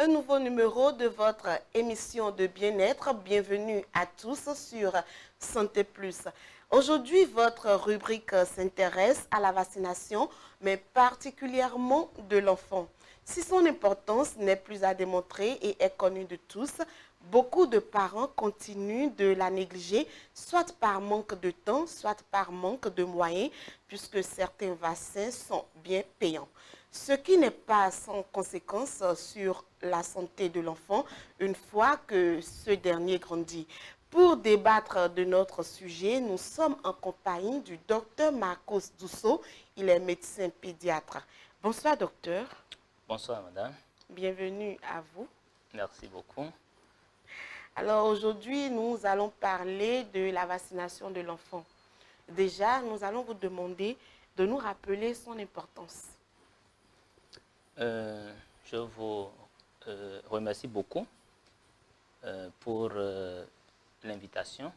un nouveau numéro de votre émission de bien-être. Bienvenue à tous sur Santé Plus. Aujourd'hui, votre rubrique s'intéresse à la vaccination, mais particulièrement de l'enfant. Si son importance n'est plus à démontrer et est connue de tous, beaucoup de parents continuent de la négliger, soit par manque de temps, soit par manque de moyens, puisque certains vaccins sont bien payants. Ce qui n'est pas sans conséquence sur la santé de l'enfant une fois que ce dernier grandit. Pour débattre de notre sujet, nous sommes en compagnie du docteur Marcos Dousso. Il est médecin pédiatre. Bonsoir docteur. Bonsoir madame. Bienvenue à vous. Merci beaucoup. Alors aujourd'hui, nous allons parler de la vaccination de l'enfant. Déjà, nous allons vous demander de nous rappeler son importance. Je vous remercie beaucoup pour l'invitation.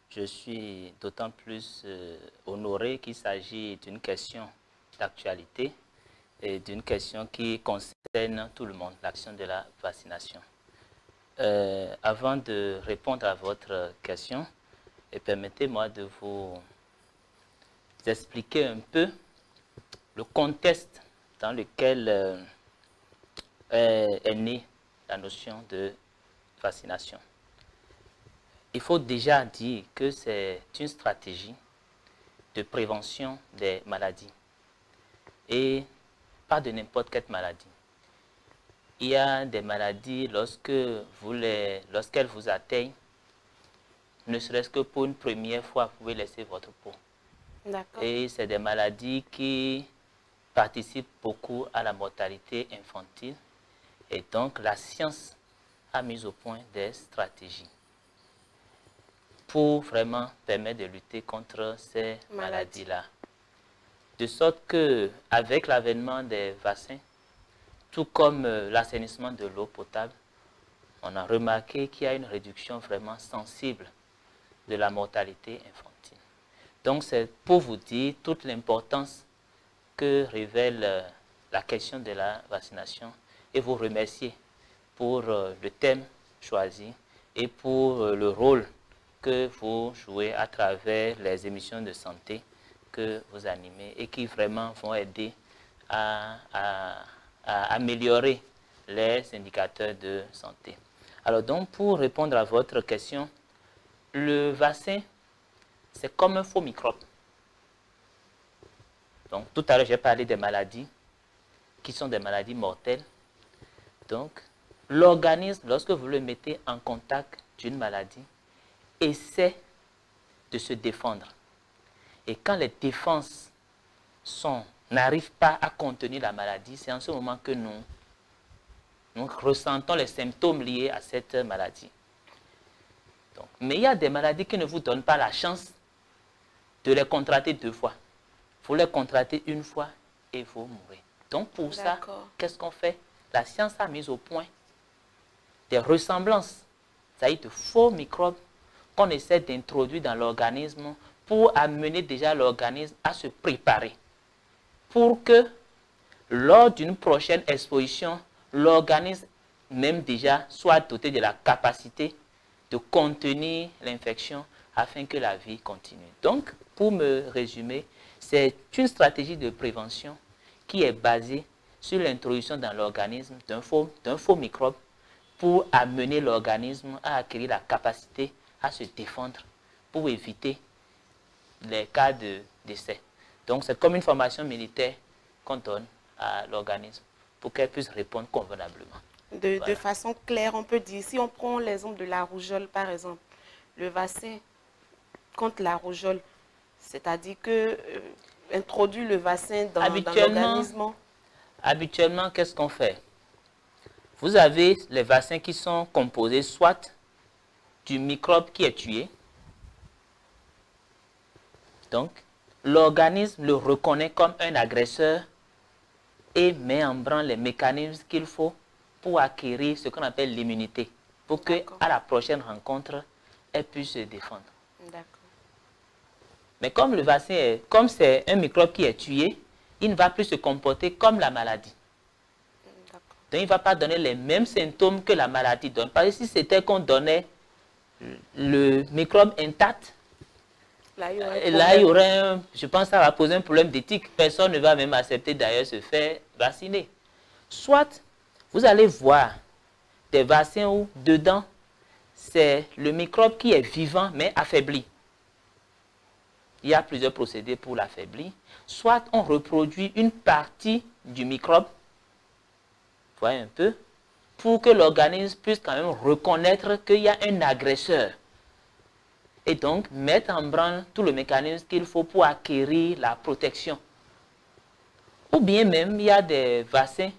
Je suis d'autant plus honoré qu'il s'agit d'une question d'actualité et d'une question qui concerne tout le monde, l'action de la vaccination. Avant de répondre à votre question, permettez-moi de vous expliquer un peu le contexte dans lequel est née la notion de vaccination. Il faut déjà dire que c'est une stratégie de prévention des maladies et pas de n'importe quelle maladie. Il y a des maladies, lorsqu'elles vous atteignent, ne serait-ce que pour une première fois, vous pouvez laisser votre peau. Et c'est des maladies qui participent beaucoup à la mortalité infantile. Et donc, la science a mis au point des stratégies pour vraiment permettre de lutter contre ces maladies-là. De sorte qu'avec l'avènement des vaccins, tout comme l'assainissement de l'eau potable, on a remarqué qu'il y a une réduction vraiment sensible de la mortalité infantile. Donc, c'est pour vous dire toute l'importance que révèle la question de la vaccination et vous remercier pour le thème choisi et pour le rôle que vous jouez à travers les émissions de santé que vous animez et qui vraiment vont aider à améliorer les indicateurs de santé. Alors donc, pour répondre à votre question, le vaccin, c'est comme un faux microbe. Donc, tout à l'heure, j'ai parlé des maladies qui sont des maladies mortelles. Donc, l'organisme, lorsque vous le mettez en contact d'une maladie, essaie de se défendre. Et quand les défenses n'arrivent pas à contenir la maladie, c'est en ce moment que nous ressentons les symptômes liés à cette maladie. Donc, mais il y a des maladies qui ne vous donnent pas la chance de les contracter 2 fois. Vous les contractez 1 fois et vous mourrez. Donc pour ça, qu'est-ce qu'on fait? La science a mis au point des ressemblances, c'est-à-dire de faux microbes qu'on essaie d'introduire dans l'organisme pour amener déjà l'organisme à se préparer. Pour que lors d'une prochaine exposition, l'organisme même déjà soit doté de la capacité de contenir l'infection afin que la vie continue. Donc, pour me résumer, c'est une stratégie de prévention qui est basée sur l'introduction dans l'organisme d'un faux microbe pour amener l'organisme à acquérir la capacité à se défendre pour éviter les cas de décès. Donc, c'est comme une formation militaire qu'on donne à l'organisme pour qu'elle puisse répondre convenablement. De façon claire, on peut dire, si on prend l'exemple de la rougeole, par exemple, le vaccin contre la rougeole, c'est-à-dire que introduire le vaccin dans l'organisme. Habituellement, qu'est-ce qu'on fait? Vous avez les vaccins qui sont composés soit du microbe qui est tué. Donc, l'organisme le reconnaît comme un agresseur et met en branle les mécanismes qu'il faut pour acquérir ce qu'on appelle l'immunité, pour qu'à la prochaine rencontre, elle puisse se défendre. Mais comme le vaccin, comme c'est un microbe qui est tué, il ne va plus se comporter comme la maladie. Donc, il ne va pas donner les mêmes symptômes que la maladie donne. Parce que si c'était qu'on donnait le microbe intact, là, il y aurait je pense que ça va poser un problème d'éthique. Personne ne va même accepter d'ailleurs se faire vacciner. Soit, vous allez voir des vaccins où dedans, c'est le microbe qui est vivant mais affaibli. Il y a plusieurs procédés pour l'affaiblir. Soit on reproduit une partie du microbe, vous voyez un peu, pour que l'organisme puisse quand même reconnaître qu'il y a un agresseur. Et donc mettre en branle tout le mécanisme qu'il faut pour acquérir la protection. Ou bien même, il y a des vaccins,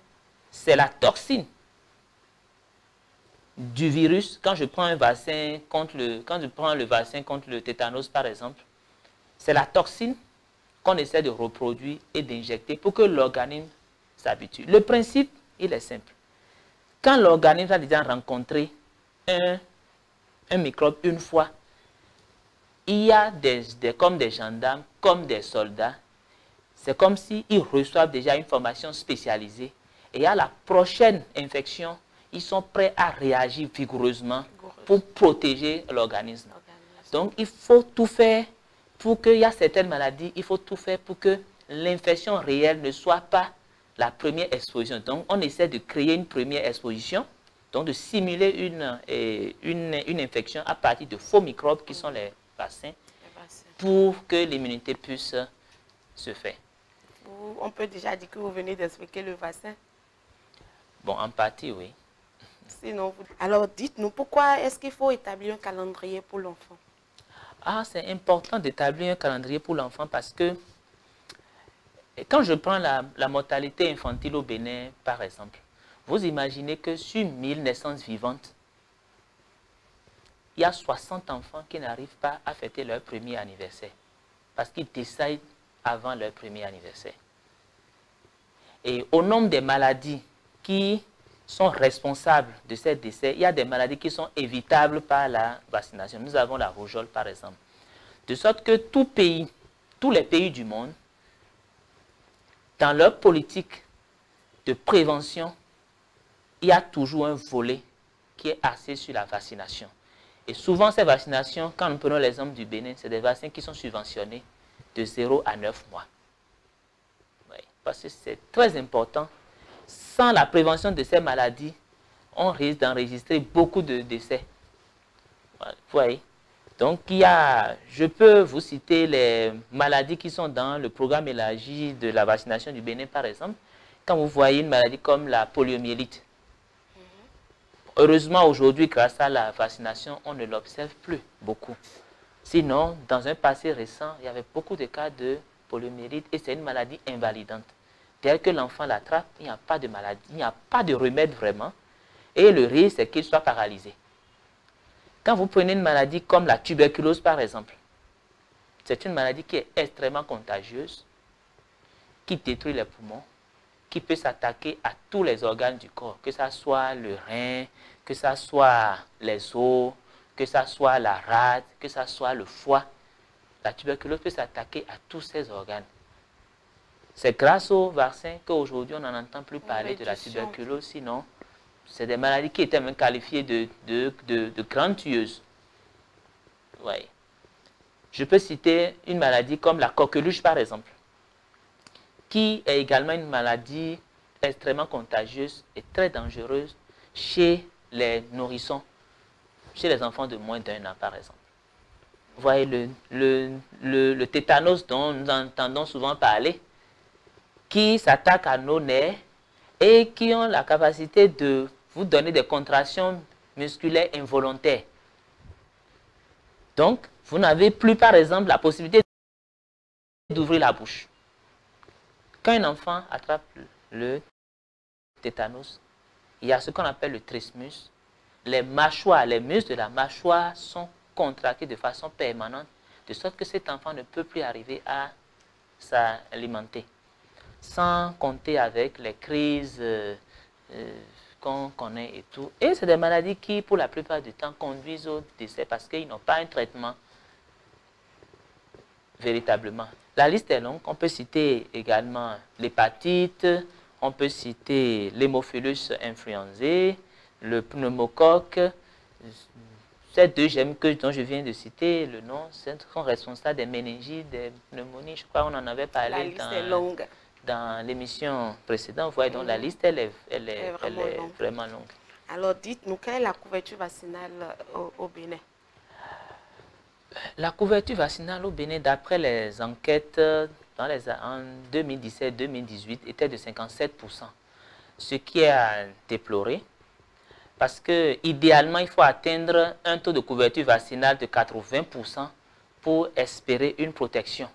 c'est la toxine du virus. Quand je prends un vaccin contre le tétanos par exemple, c'est la toxine qu'on essaie de reproduire et d'injecter pour que l'organisme s'habitue. Le principe, il est simple. Quand l'organisme a déjà rencontré un microbe une fois, il y a comme des gendarmes, comme des soldats. C'est comme s'ils reçoivent déjà une formation spécialisée. Et à la prochaine infection, ils sont prêts à réagir vigoureusement pour protéger l'organisme. Donc, il faut tout faire pour qu'il y ait certaines maladies, il faut tout faire pour que l'infection réelle ne soit pas la première exposition. Donc, on essaie de créer une première exposition, donc de simuler une infection à partir de faux microbes qui sont les vaccins, pour que l'immunité puisse se faire. On peut déjà dire que vous venez d'expliquer le vaccin. Bon, en partie, oui. Sinon, alors, dites-nous, pourquoi est-ce qu'il faut établir un calendrier pour l'enfant? Ah, c'est important d'établir un calendrier pour l'enfant parce que quand je prends la mortalité infantile au Bénin, par exemple, vous imaginez que sur 1000 naissances vivantes, il y a 60 enfants qui n'arrivent pas à fêter leur premier anniversaire parce qu'ils décèdent avant leur premier anniversaire. Et au nombre des maladies qui sont responsables de ces décès, il y a des maladies qui sont évitables par la vaccination. Nous avons la rougeole, par exemple. De sorte que tous les pays du monde, dans leur politique de prévention, il y a toujours un volet qui est axé sur la vaccination. Et souvent, ces vaccinations, quand nous prenons l'exemple du Bénin, c'est des vaccins qui sont subventionnés de 0 à 9 mois. Oui, parce que c'est très important. Sans la prévention de ces maladies, on risque d'enregistrer beaucoup de décès. Vous voyez? Donc, je peux vous citer les maladies qui sont dans le programme élargi de la vaccination du Bénin, par exemple. Quand vous voyez une maladie comme la poliomyélite, heureusement, aujourd'hui, grâce à la vaccination, on ne l'observe plus beaucoup. Sinon, dans un passé récent, il y avait beaucoup de cas de poliomyélite et c'est une maladie invalidante. Dès que l'enfant l'attrape, il n'y a pas de maladie, il n'y a pas de remède vraiment. Et le risque, c'est qu'il soit paralysé. Quand vous prenez une maladie comme la tuberculose, par exemple, c'est une maladie qui est extrêmement contagieuse, qui détruit les poumons, qui peut s'attaquer à tous les organes du corps, que ce soit le rein, que ce soit les os, que ce soit la rate, que ce soit le foie. La tuberculose peut s'attaquer à tous ces organes. C'est grâce au vaccin qu'aujourd'hui on n'en entend plus parler de la tuberculose, sinon c'est des maladies qui étaient même qualifiées de grandes tueuses. Ouais. Je peux citer une maladie comme la coqueluche par exemple, qui est également une maladie extrêmement contagieuse et très dangereuse chez les nourrissons, chez les enfants de moins d'1 an par exemple. Vous voyez le tétanos dont nous entendons souvent parler, qui s'attaquent à nos nerfs et qui ont la capacité de vous donner des contractions musculaires involontaires. Donc, vous n'avez plus, par exemple, la possibilité d'ouvrir la bouche. Quand un enfant attrape le tétanos, il y a ce qu'on appelle le trismus. Les mâchoires, les muscles de la mâchoire sont contractés de façon permanente, de sorte que cet enfant ne peut plus arriver à s'alimenter. Sans compter avec les crises qu'on connaît et tout. Et c'est des maladies qui, pour la plupart du temps, conduisent au décès parce qu'ils n'ont pas un traitement véritablement. La liste est longue. On peut citer également l'hépatite, On peut citer l'hémophilus influenzae, le pneumocoque. Ces deux gemmes dont je viens de citer, le nom, sont responsables des méningites, des pneumonies. Je crois qu'on en avait parlé La liste est longue. Dans l'émission précédente. Vous voyez, donc la liste, elle est vraiment longue. Alors, dites-nous, quelle est la couverture vaccinale au Bénin? La couverture vaccinale au Bénin, d'après les enquêtes en 2017-2018, était de 57%. Ce qui est à déplorer, parce que idéalement, il faut atteindre un taux de couverture vaccinale de 80% pour espérer une protection.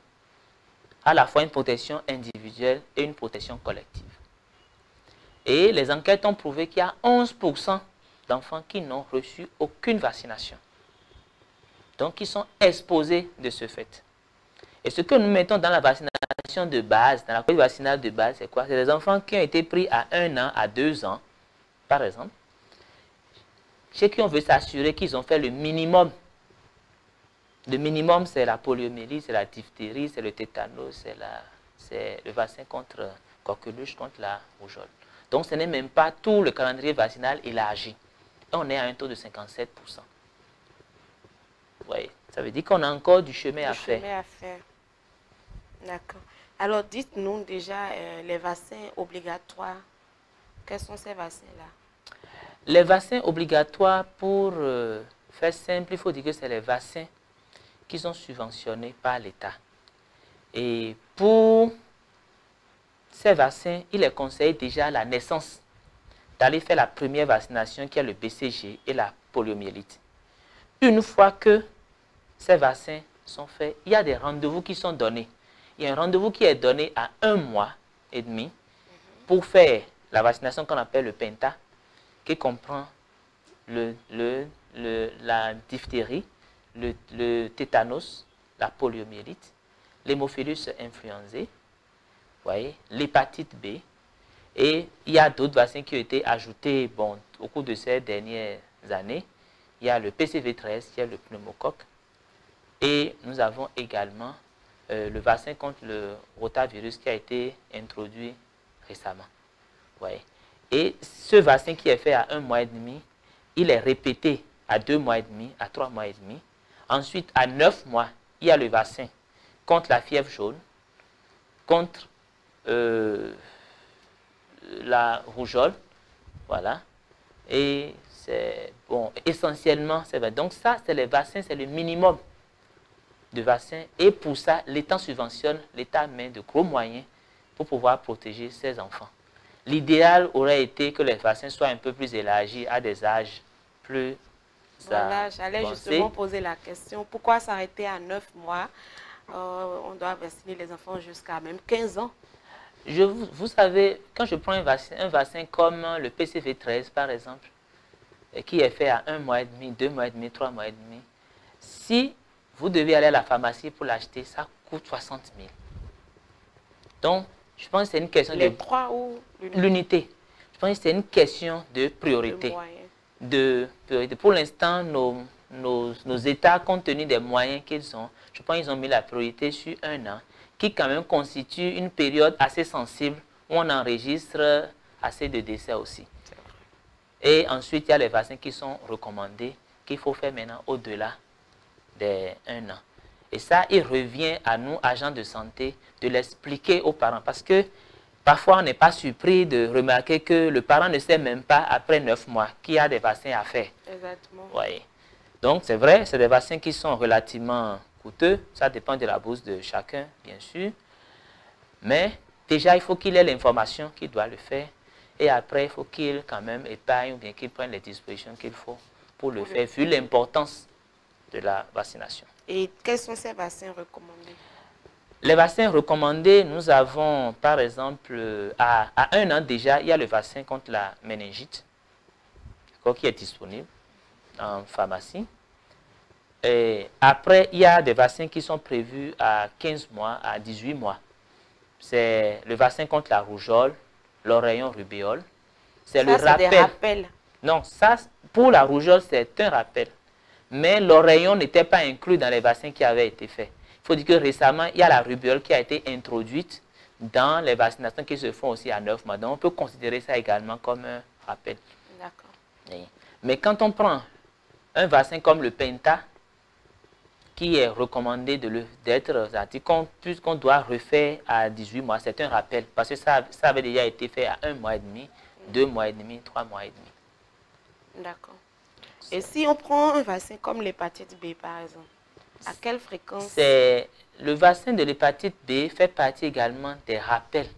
À la fois une protection individuelle et une protection collective. Et les enquêtes ont prouvé qu'il y a 11% d'enfants qui n'ont reçu aucune vaccination. Donc, ils sont exposés de ce fait. Et ce que nous mettons dans la vaccination de base, dans la couverture vaccinale de base, c'est quoi? C'est les enfants qui ont été pris à 1 an, à 2 ans, par exemple, chez qui on veut s'assurer qu'ils ont fait le minimum. Le minimum, c'est la poliomyélite, c'est la diphtérie, c'est le tétanos, c'est le vaccin contre coqueluche, contre la rougeole. Donc, ce n'est même pas tout le calendrier vaccinal élargi. Et on est à un taux de 57%. Vous voyez, ça veut dire qu'on a encore du chemin à faire. D'accord. Alors, dites-nous déjà les vaccins obligatoires. Quels sont ces vaccins-là? Les vaccins obligatoires, pour faire simple, il faut dire que c'est les vaccins qui sont subventionnés par l'État. Et pour ces vaccins, il est conseillé déjà à la naissance d'aller faire la première vaccination qui est le BCG et la poliomyélite. Une fois que ces vaccins sont faits, il y a des rendez-vous qui sont donnés. Il y a un rendez-vous qui est donné à 1 mois et demi pour faire la vaccination qu'on appelle le Penta, qui comprend la diphtérie, le tétanos, la poliomyélite, l'hémophilus influenzae, l'hépatite B. Et il y a d'autres vaccins qui ont été ajoutés au cours de ces dernières années. Il y a le PCV13, il y a le pneumocoque. Et nous avons également le vaccin contre le rotavirus qui a été introduit récemment. Et ce vaccin qui est fait à 1 mois et demi, il est répété à 2 mois et demi, à 3 mois et demi. Ensuite, à 9 mois, il y a le vaccin contre la fièvre jaune, contre la rougeole. Voilà. Et c'est essentiellement, c'est vrai. Donc ça, c'est les vaccins, c'est le minimum de vaccins. Et pour ça, l'État subventionne, l'État met de gros moyens pour pouvoir protéger ses enfants. L'idéal aurait été que les vaccins soient un peu plus élargis à des âges plus Voilà, j'allais justement poser la question. Pourquoi s'arrêter à 9 mois? On doit vacciner les enfants jusqu'à même 15 ans. Vous savez, quand je prends un vaccin comme le PCV13, par exemple, qui est fait à 1 mois et demi, 2 mois et demi, 3 mois et demi, si vous devez aller à la pharmacie pour l'acheter, ça coûte 60 000. Donc, je pense que c'est une question Les 3 ou l'unité. Je pense que c'est une question de priorité. Pour l'instant, nos États, compte tenu des moyens qu'ils ont, je pense qu'ils ont mis la priorité sur 1 an, qui quand même constitue une période assez sensible où on enregistre assez de décès aussi. Et ensuite, il y a les vaccins qui sont recommandés, qu'il faut faire maintenant au-delà des 1 an. Et ça, il revient à nous, agents de santé, de l'expliquer aux parents. Parce que parfois, on n'est pas surpris de remarquer que le parent ne sait même pas, après 9 mois, qu'il y a des vaccins à faire. Exactement. Donc, c'est vrai, c'est des vaccins qui sont relativement coûteux. Ça dépend de la bourse de chacun, bien sûr. Mais déjà, il faut qu'il ait l'information qu'il doit le faire. Et après, il faut qu'il quand même épargne ou bien qu'il prenne les dispositions qu'il faut pour le faire, vu l'importance de la vaccination. Et quels sont ces vaccins recommandés? Les vaccins recommandés, nous avons par exemple, à 1 an déjà, il y a le vaccin contre la méningite, qui est disponible en pharmacie. Et après, il y a des vaccins qui sont prévus à 15 mois, à 18 mois. C'est le vaccin contre la rougeole, l'oreillon rubéole. C'est le rappel. Des rappels. Non, ça, pour la rougeole, c'est un rappel. Mais l'oreillon n'était pas inclus dans les vaccins qui avaient été faits. Il faut dire que récemment, il y a la rubéole qui a été introduite dans les vaccinations qui se font aussi à 9 mois. Donc, on peut considérer ça également comme un rappel. D'accord. Oui. Mais quand on prend un vaccin comme le Penta, qui est recommandé d'être puisqu'on doit refaire à 18 mois, c'est un rappel. Parce que ça avait déjà été fait à 1 mois et demi, 2 mois et demi, 3 mois et demi. D'accord. Et si on prend un vaccin comme l'hépatite B, par exemple, à quelle fréquence? Le vaccin de l'hépatite B fait partie également des rappels.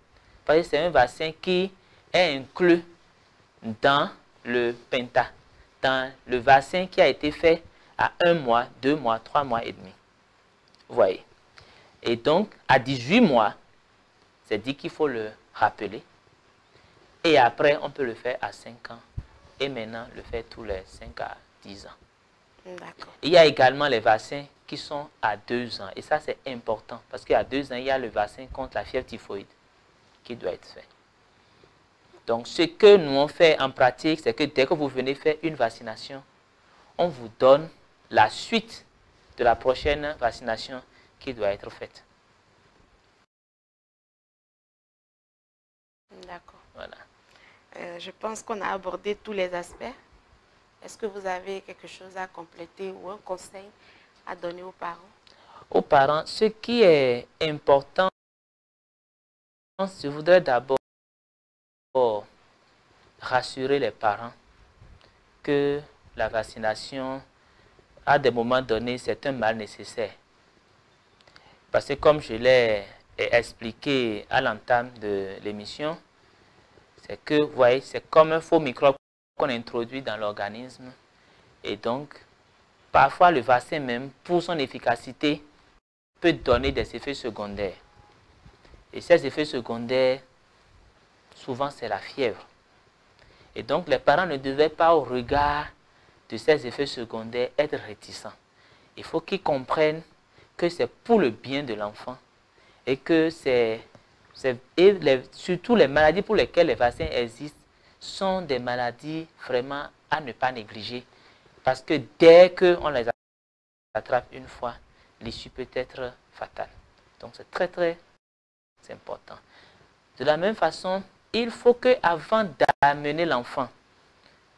Parce que c'est un vaccin qui est inclus dans le Penta, dans le vaccin qui a été fait à 1 mois, 2 mois, 3 mois et demi. Vous voyez. Et donc, à 18 mois, c'est dit qu'il faut le rappeler. Et après, on peut le faire à 5 ans. Et maintenant, le faire tous les 5 à 10 ans. D'accord. Il y a également les vaccins qui sont à 2 ans. Et ça, c'est important. Parce qu'à 2 ans, il y a le vaccin contre la fièvre typhoïde qui doit être fait. Donc, ce que nous on fait en pratique, c'est que dès que vous venez faire une vaccination, on vous donne la suite de la prochaine vaccination qui doit être faite. D'accord. Voilà. Je pense qu'on a abordé tous les aspects. Est-ce que vous avez quelque chose à compléter ou un conseil à donner aux parents? Aux parents, ce qui est important, je voudrais d'abord rassurer les parents que la vaccination, à des moments donnés, c'est un mal nécessaire. Parce que comme je l'ai expliqué à l'entame de l'émission, c'est que, vous voyez, c'est comme un faux microbe qu'on introduit dans l'organisme. Et donc, parfois, le vaccin même, pour son efficacité, peut donner des effets secondaires. Et ces effets secondaires, souvent, c'est la fièvre. Et donc, les parents ne devaient pas, au regard de ces effets secondaires, être réticents. Il faut qu'ils comprennent que c'est pour le bien de l'enfant et que surtout les maladies pour lesquelles les vaccins existent sont des maladies vraiment à ne pas négliger. Parce que dès qu'on les attrape une fois, l'issue peut être fatale. Donc c'est très très important. De la même façon, il faut qu'avant d'amener l'enfant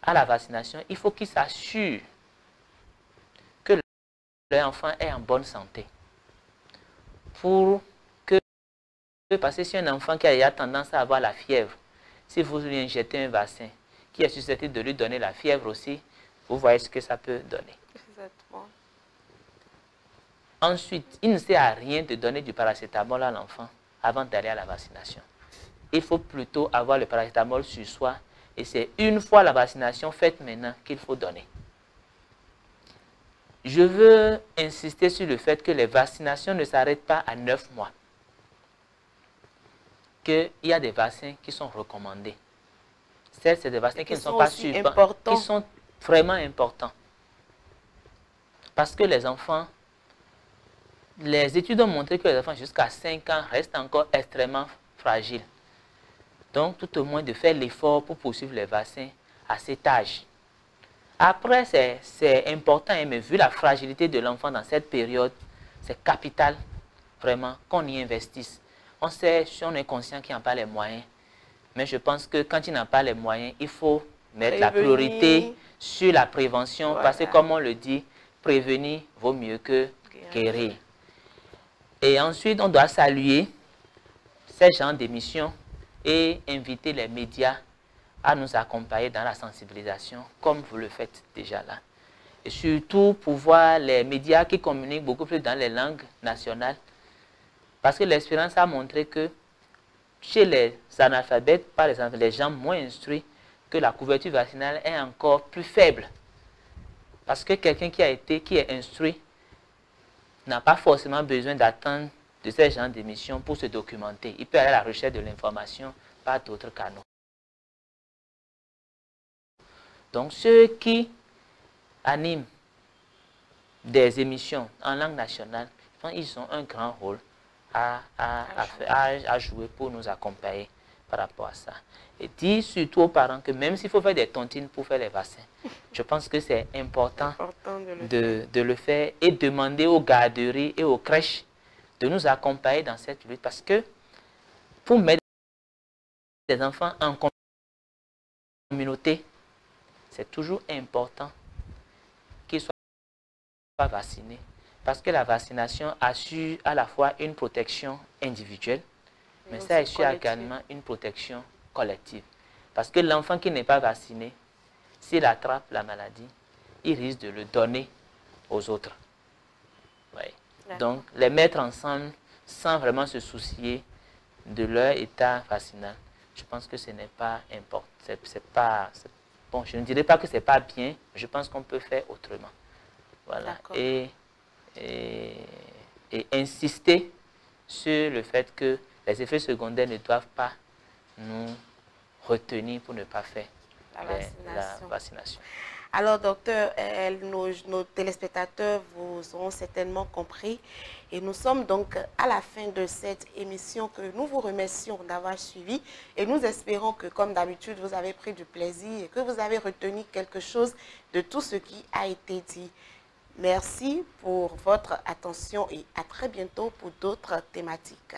à la vaccination, il faut qu'il s'assure que l'enfant est en bonne santé. Parce que si un enfant qui a tendance à avoir la fièvre, si vous lui injectez un vaccin qui est susceptible de lui donner la fièvre aussi, vous voyez ce que ça peut donner. Exactement. Ensuite, il ne sert à rien de donner du paracétamol à l'enfant avant d'aller à la vaccination. Il faut plutôt avoir le paracétamol sur soi et c'est une fois la vaccination faite maintenant qu'il faut donner. Je veux insister sur le fait que les vaccinations ne s'arrêtent pas à 9 mois. Qu'il y a des vaccins qui sont recommandés. Certes, c'est des vaccins qui ne sont pas sûrs, qui sont vraiment importants. Parce que les enfants, les études ont montré que les enfants jusqu'à 5 ans restent encore extrêmement fragiles. Donc, tout au moins de faire l'effort pour poursuivre les vaccins à cet âge. Après, c'est important, mais vu la fragilité de l'enfant dans cette période, c'est capital vraiment qu'on y investisse. On sait, si on est conscient qu'il n'y a pas les moyens, mais je pense que quand il n'a pas les moyens, il faut mettre la priorité sur la prévention, voilà. Parce que comme on le dit, prévenir vaut mieux que guérir. Et ensuite, on doit saluer ces genres d'émissions et inviter les médias à nous accompagner dans la sensibilisation, comme vous le faites déjà là. Et surtout, pour voir les médias qui communiquent beaucoup plus dans les langues nationales, parce que l'expérience a montré que chez les analphabètes, par exemple, les gens moins instruits, que la couverture vaccinale est encore plus faible. Parce que quelqu'un qui est instruit n'a pas forcément besoin d'attendre de ces genres d'émissions pour se documenter. Il peut aller à la recherche de l'information par d'autres canaux. Donc, ceux qui animent des émissions en langue nationale, ils ont un grand rôle à jouer pour nous accompagner par rapport à ça. Et dire surtout aux parents que même s'il faut faire des tontines pour faire les vaccins, je pense que c'est important de le faire et demander aux garderies et aux crèches de nous accompagner dans cette lutte parce que pour mettre des enfants en communauté, c'est toujours important qu'ils soient vaccinés. Parce que la vaccination assure à la fois une protection individuelle, mais ça assure également une protection collective. Parce que l'enfant qui n'est pas vacciné, s'il attrape la maladie, il risque de le donner aux autres. Ouais. Donc, les mettre ensemble sans vraiment se soucier de leur état vaccinal, je pense que ce n'est pas important. Bon, je ne dirais pas que ce n'est pas bien, je pense qu'on peut faire autrement. Voilà. Et insister sur le fait que les effets secondaires ne doivent pas nous retenir pour ne pas faire la vaccination. Alors, docteur, nos téléspectateurs vous auront certainement compris. Et nous sommes donc à la fin de cette émission que nous vous remercions d'avoir suivi. Et nous espérons que, comme d'habitude, vous avez pris du plaisir et que vous avez retenu quelque chose de tout ce qui a été dit. Merci pour votre attention et à très bientôt pour d'autres thématiques.